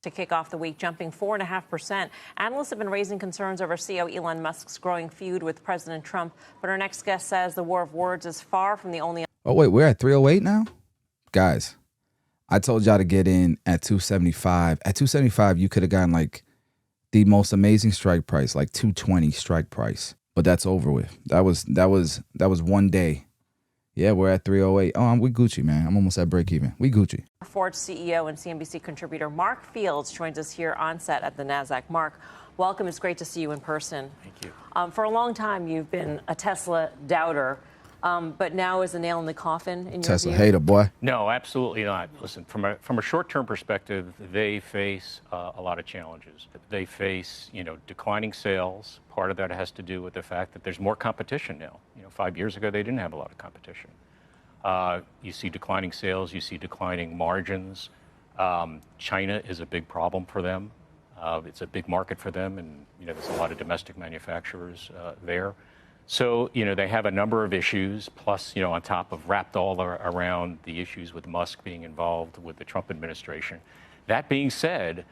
to kick off the week, jumping 4.5%. Analysts have been raising concerns over CEO Elon Musk's growing feud with President Trump. But our next guest says the war of words is far from the only... Oh, wait, we're at 308 now? Guys, I told y'all to get in at 275. At 275, you could have gotten like the most amazing strike price, like 220 strike price. But that's over with. That was 1 day. Yeah, we're at 308. Oh, we Gucci, man. I'm almost at break even. We Gucci. Ford CEO and CNBC contributor Mark Fields joins us here on set at the NASDAQ. Mark, welcome. It's great to see you in person. Thank you. For a long time, you've been a Tesla doubter, but now is a nail in the coffin in your Tesla view? hater, boy. No, absolutely not. Listen, from a short-term perspective, they face a lot of challenges. They face, declining sales. Part of that has to do with the fact that there's more competition now. 5 years ago, they didn't have a lot of competition. You see declining sales. You see declining margins. China is a big problem for them. It's a big market for them, and there's a lot of domestic manufacturers there. So, they have a number of issues, plus, on top of wrapped all around the issues with Musk being involved with the Trump administration. That being said,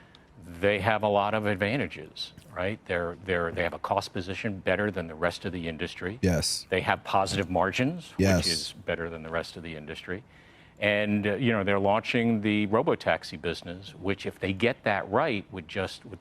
they have a lot of advantages, right? They have a cost position better than the rest of the industry. Yes. They have positive margins, yes, which is better than the rest of the industry. And, they're launching the Robotaxi business, which if they get that right with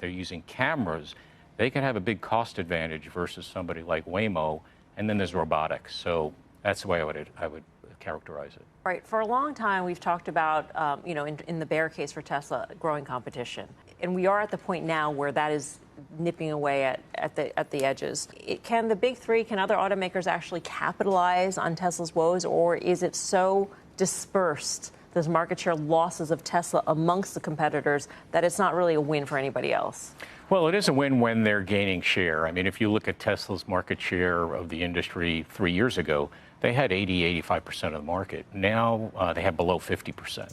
they're using cameras, they can have a big cost advantage versus somebody like Waymo. And then there's robotics. So that's the way I would characterize it. Right. For a long time, we've talked about, in the bear case for Tesla, growing competition. And we are at the point now where that is nipping away at the edges. Can the big three, can other automakers actually capitalize on Tesla's woes, or is it so dispersed, those market share losses of Tesla amongst the competitors, that it's not really a win for anybody else? Well, it is a win when they're gaining share. I mean, if you look at Tesla's market share of the industry 3 years ago, they had 85% of the market. Now they have below 50%.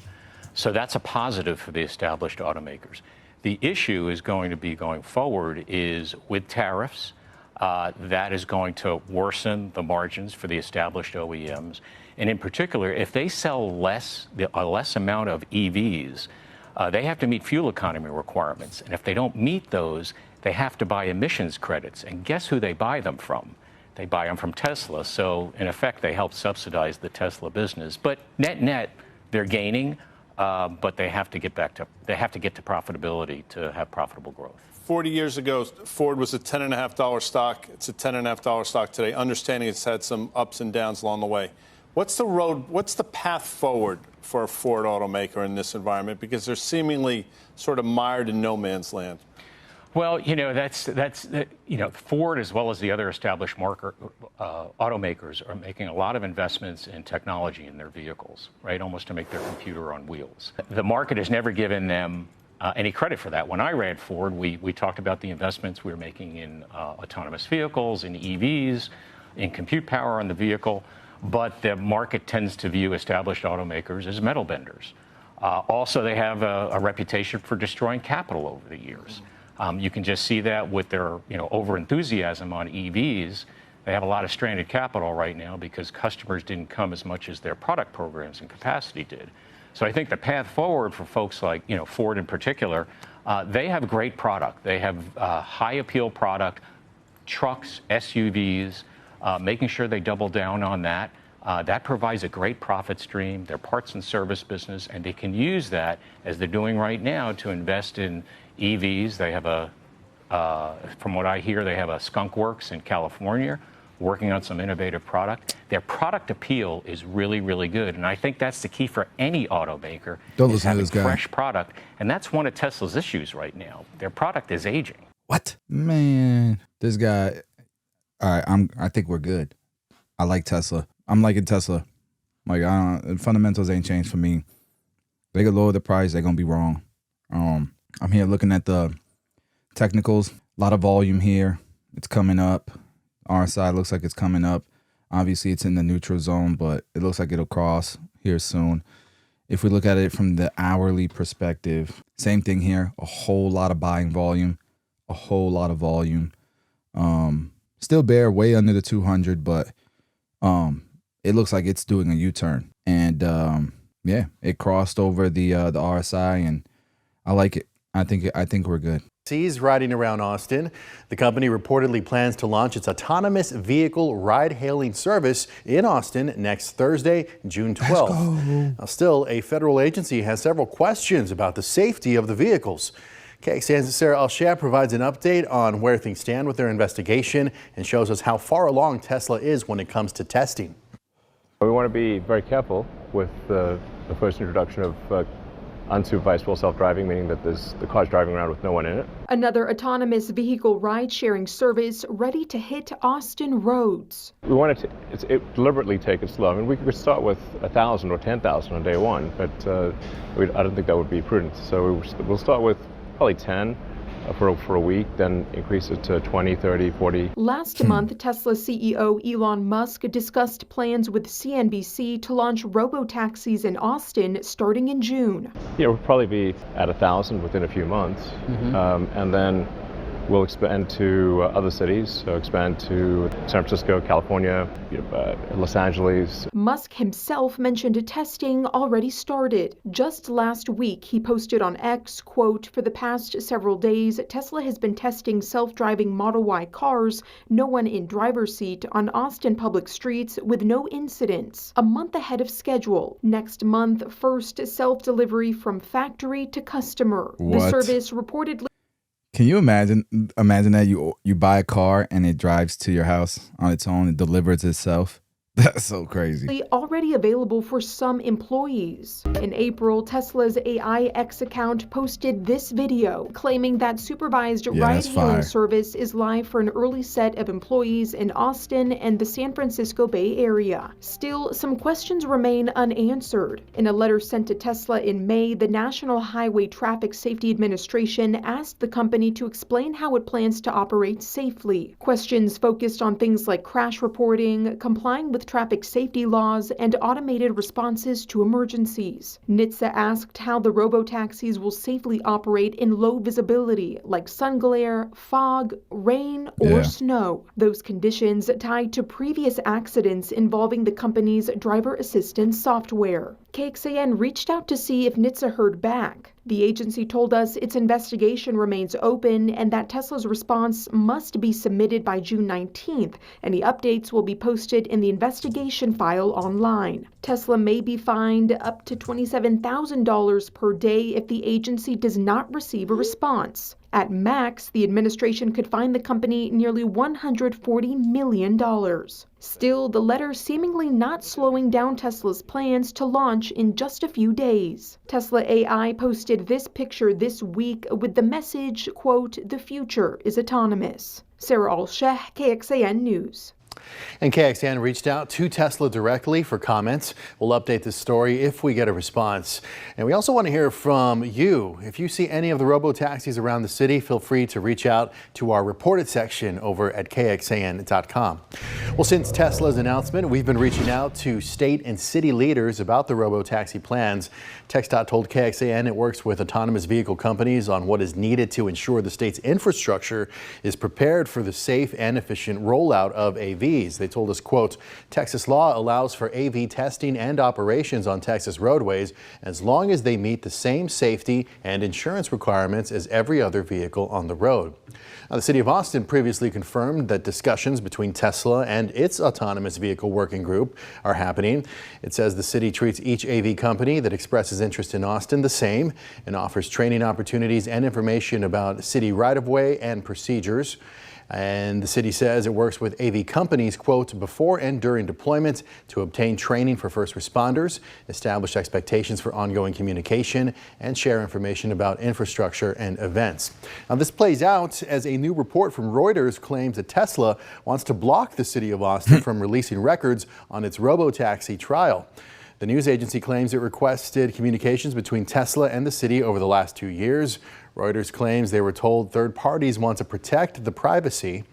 So that's a positive for the established automakers. The issue is going to be going forward is with tariffs, that is going to worsen the margins for the established OEMs. And in particular, if they sell a less amount of EVs, they have to meet fuel economy requirements. And if they don't meet those, they have to buy emissions credits. And guess who they buy them from? They buy them from Tesla. So in effect, they help subsidize the Tesla business. But net, they're gaining, but they have to get to profitability to have profitable growth. 40 years ago, Ford was a $10.50 stock. It's a $10.50 stock today. Understanding it's had some ups and downs along the way. What's the path forward for a Ford automaker in this environment? Because they're seemingly sort of mired in no man's land. Well, that's Ford, as well as the other established automakers, are making a lot of investments in technology in their vehicles, right? Almost to make their computer on wheels. The market has never given them any credit for that. When I ran Ford, we talked about the investments we were making in autonomous vehicles, in EVs, in compute power on the vehicle. But the market tends to view established automakers as metal benders. Also, they have a reputation for destroying capital over the years. You can just see that with their over-enthusiasm on EVs. They have a lot of stranded capital right now because customers didn't come as much as their product programs and capacity did. So I think the path forward for folks like Ford in particular, they have great product. They have high appeal product, trucks, SUVs, making sure they double down on that. That provides a great profit stream, their parts and service business, and they can use that, as they're doing right now, to invest in EVs. They have from what I hear, they have a skunk works in California working on some innovative product. Their product appeal is really, really good. And I think that's the key for any automaker, is having fresh product. And that's one of Tesla's issues right now. Their product is aging. What? Man, this guy... All right, I think we're good. I like Tesla. I'm liking Tesla. Like, fundamentals ain't changed for me. They could lower the price, they're gonna be wrong. I'm here looking at the technicals. A lot of volume here. It's coming up. RSI looks like it's coming up. Obviously, it's in the neutral zone, but it looks like it'll cross here soon. If we look at it from the hourly perspective, same thing here. A whole lot of buying volume. A whole lot of volume. Still bear way under the 200, but it looks like it's doing a U-turn. And yeah, it crossed over the RSI, and I like it. I think we're good. He's riding around Austin. The company reportedly plans to launch its autonomous vehicle ride-hailing service in Austin next Thursday, June 12th. Now, still, a federal agency has several questions about the safety of the vehicles. KXAN's Sarah Alshab provides an update on where things stand with their investigation and shows us how far along Tesla is when it comes to testing. We want to be very careful with the first introduction of unsupervised full self-driving, meaning that the car's driving around with no one in it. Another autonomous vehicle ride-sharing service ready to hit Austin roads. We want to deliberately take it slow. I mean, we could start with 1,000 or 10,000 on day one, but I don't think that would be prudent. So we'll start with probably 10 for a week, then increase it to 20, 30, 40. Last month, Tesla CEO Elon Musk discussed plans with CNBC to launch robotaxis in Austin starting in June. Yeah, we'll probably be at 1,000 within a few months, and then we'll expand to other cities, so expand to San Francisco, California, Los Angeles. Musk himself mentioned testing already started. Just last week, he posted on X, quote, "For the past several days, Tesla has been testing self-driving Model Y cars, no one in driver's seat, on Austin public streets with no incidents. A month ahead of schedule. Next month, first self-delivery from factory to customer." What? The service reportedly Can you imagine that you buy a car and it drives to your house on its own, it delivers itself? That's so crazy. Already available for some employees. In April, Tesla's AI X account posted this video claiming that supervised ride-hailing service is live for an early set of employees in Austin and the San Francisco Bay Area. Still, some questions remain unanswered. In a letter sent to Tesla in May, the National Highway Traffic Safety Administration asked the company to explain how it plans to operate safely. Questions focused on things like crash reporting, complying with traffic safety laws, and automated responses to emergencies. NHTSA asked how the robotaxis will safely operate in low visibility, like sun glare, fog, rain, or snow. Those conditions tied to previous accidents involving the company's driver assistance software. KXAN reached out to see if NHTSA heard back. The agency told us its investigation remains open and that Tesla's response must be submitted by June 19th. Any updates will be posted in the investigation file online. Tesla may be fined up to $27,000 per day if the agency does not receive a response. At max, the administration could fine the company nearly $140 million. Still, the letter seemingly not slowing down Tesla's plans to launch in just a few days. Tesla AI posted this picture this week with the message, quote, "The future is autonomous." Sarah Alshab, KXAN News. And KXAN reached out to Tesla directly for comments. We'll update this story if we get a response. And we also want to hear from you. If you see any of the robotaxis around the city, feel free to reach out to our reported section over at KXAN.com. Well, since Tesla's announcement, we've been reaching out to state and city leaders about the robotaxi plans. TxDOT told KXAN it works with autonomous vehicle companies on what is needed to ensure the state's infrastructure is prepared for the safe and efficient rollout of AVs. They told us, quote, "Texas law allows for AV testing and operations on Texas roadways as long as they meet the same safety and insurance requirements as every other vehicle on the road." Now, the city of Austin previously confirmed that discussions between Tesla and its autonomous vehicle working group are happening. It says the city treats each AV company that expresses interest in Austin the same and offers training opportunities and information about city right-of-way and procedures. And the city says it works with AV companies, quote, "before and during deployment to obtain training for first responders, establish expectations for ongoing communication, and share information about infrastructure and events." Now, this plays out as a new report from Reuters claims that Tesla wants to block the city of Austin from releasing records on its robotaxi trial. The news agency claims it requested communications between Tesla and the city over the last 2 years. Reuters claims they were told third parties want to protect the privacy.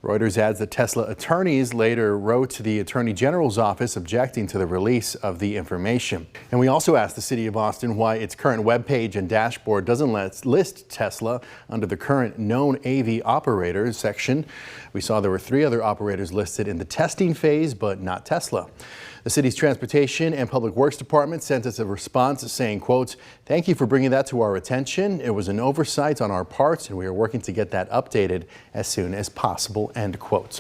Reuters adds that Tesla attorneys later wrote to the Attorney General's office objecting to the release of the information. And we also asked the city of Austin why its current webpage and dashboard doesn't list Tesla under the current known AV operators section. We saw there were 3 other operators listed in the testing phase, but not Tesla. The city's Transportation and Public Works Department sent us a response saying, quote, Thank you for bringing that to our attention. It was an oversight on our part, and we are working to get that updated as soon as possible, end quote.